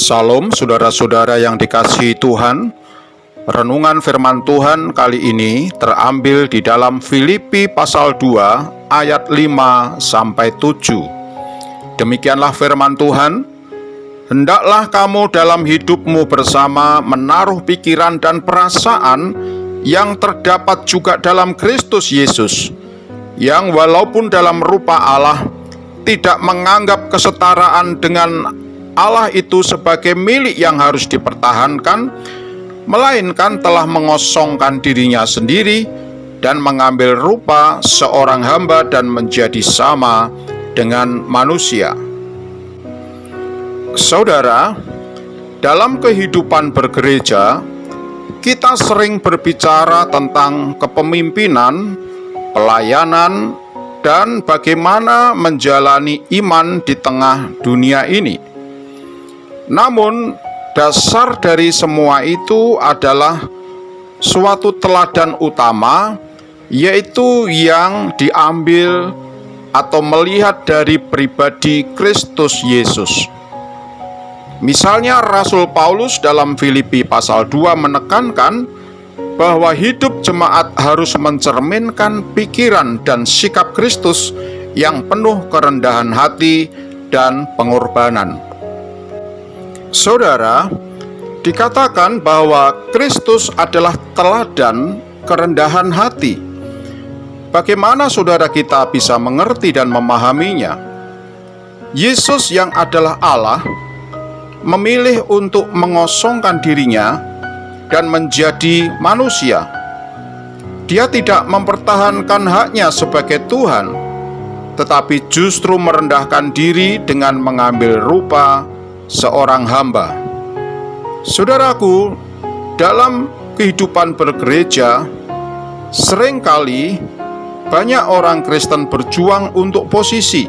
Salam saudara-saudara yang dikasihi Tuhan. Renungan firman Tuhan kali ini terambil di dalam Filipi pasal 2 ayat 5 sampai 7. Demikianlah firman Tuhan. Hendaklah kamu dalam hidupmu bersama menaruh pikiran dan perasaan yang terdapat juga dalam Kristus Yesus, yang walaupun dalam rupa Allah tidak menganggap kesetaraan dengan Allah itu sebagai milik yang harus dipertahankan, melainkan telah mengosongkan dirinya sendiri dan mengambil rupa seorang hamba dan menjadi sama dengan manusia. Saudara, dalam kehidupan bergereja, kita sering berbicara tentang kepemimpinan, pelayanan, dan bagaimana menjalani iman di tengah dunia ini. Namun, dasar dari semua itu adalah suatu teladan utama, yaitu yang diambil atau melihat dari pribadi Kristus Yesus. Misalnya Rasul Paulus dalam Filipi pasal 2 menekankan bahwa hidup jemaat harus mencerminkan pikiran dan sikap Kristus yang penuh kerendahan hati dan pengorbanan. Saudara, dikatakan bahwa Kristus adalah teladan kerendahan hati. Bagaimana saudara kita bisa mengerti dan memahaminya? Yesus yang adalah Allah memilih untuk mengosongkan dirinya dan menjadi manusia. Dia tidak mempertahankan haknya sebagai Tuhan, tetapi justru merendahkan diri dengan mengambil rupa seorang hamba. Saudaraku, dalam kehidupan bergereja, seringkali banyak orang Kristen berjuang untuk posisi,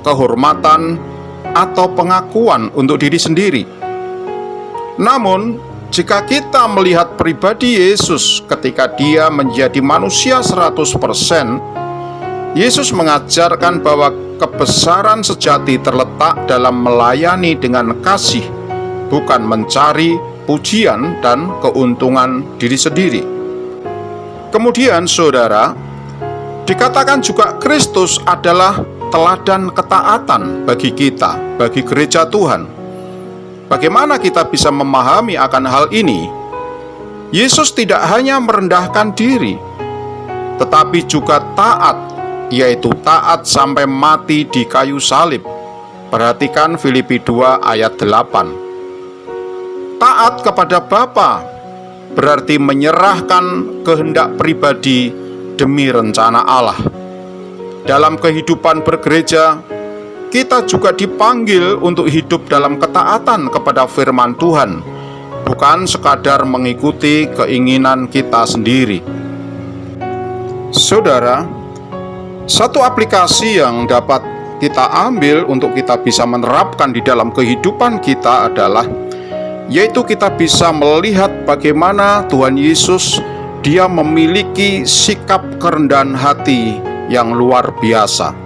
kehormatan, atau pengakuan untuk diri sendiri. Namun, jika kita melihat pribadi Yesus ketika dia menjadi manusia 100%, Yesus mengajarkan bahwa kebesaran sejati terletak dalam melayani dengan kasih, bukan mencari pujian dan keuntungan diri sendiri. Kemudian, saudara, dikatakan juga Kristus adalah teladan ketaatan bagi kita, bagi gereja Tuhan. Bagaimana kita bisa memahami akan hal ini? Yesus tidak hanya merendahkan diri, tetapi juga taat, yaitu taat sampai mati di kayu salib. Perhatikan Filipi 2 ayat 8. Taat kepada Bapa berarti menyerahkan kehendak pribadi demi rencana Allah. Dalam kehidupan bergereja, kita juga dipanggil untuk hidup dalam ketaatan kepada firman Tuhan, bukan sekadar mengikuti keinginan kita sendiri. Saudara, satu aplikasi yang dapat kita ambil untuk kita bisa menerapkan di dalam kehidupan kita adalah, yaitu kita bisa melihat bagaimana Tuhan Yesus, dia memiliki sikap kerendahan hati yang luar biasa.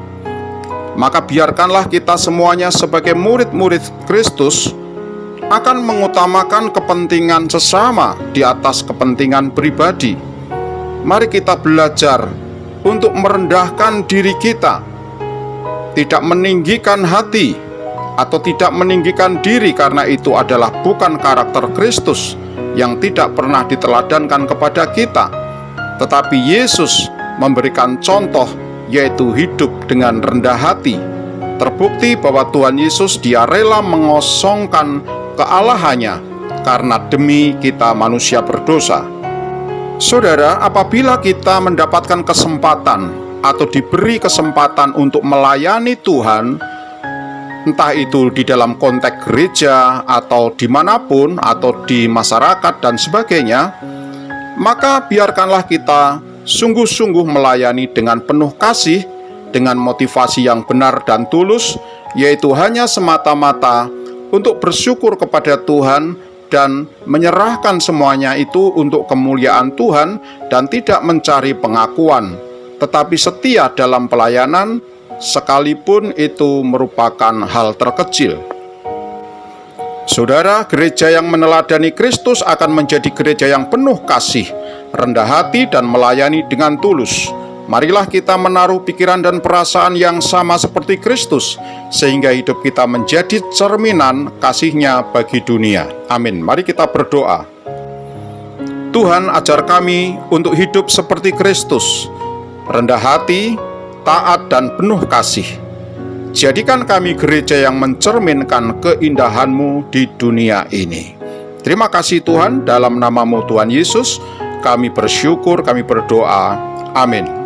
Maka biarkanlah kita semuanya sebagai murid-murid Kristus akan mengutamakan kepentingan sesama di atas kepentingan pribadi. Mari kita belajar untuk merendahkan diri kita, tidak meninggikan hati atau tidak meninggikan diri, karena itu adalah bukan karakter Kristus yang tidak pernah diteladankan kepada kita. Tetapi Yesus memberikan contoh, yaitu hidup dengan rendah hati. Terbukti bahwa Tuhan Yesus dia rela mengosongkan kealahannya karena demi kita manusia berdosa. Saudara, apabila kita mendapatkan kesempatan atau diberi kesempatan untuk melayani Tuhan, entah itu di dalam konteks gereja atau dimanapun, atau di masyarakat dan sebagainya, maka biarkanlah kita sungguh-sungguh melayani dengan penuh kasih, dengan motivasi yang benar dan tulus, yaitu hanya semata-mata untuk bersyukur kepada Tuhan dan menyerahkan semuanya itu untuk kemuliaan Tuhan, dan tidak mencari pengakuan, tetapi setia dalam pelayanan, sekalipun itu merupakan hal terkecil. Saudara, gereja yang meneladani Kristus akan menjadi gereja yang penuh kasih, rendah hati, dan melayani dengan tulus. Marilah kita menaruh pikiran dan perasaan yang sama seperti Kristus, sehingga hidup kita menjadi cerminan kasih-Nya bagi dunia. Amin. Mari kita berdoa. Tuhan, ajar kami untuk hidup seperti Kristus, rendah hati, taat, dan penuh kasih. Jadikan kami gereja yang mencerminkan keindahan-Mu di dunia ini. Terima kasih Tuhan, dalam nama-Mu Tuhan Yesus, kami bersyukur, kami berdoa. Amin.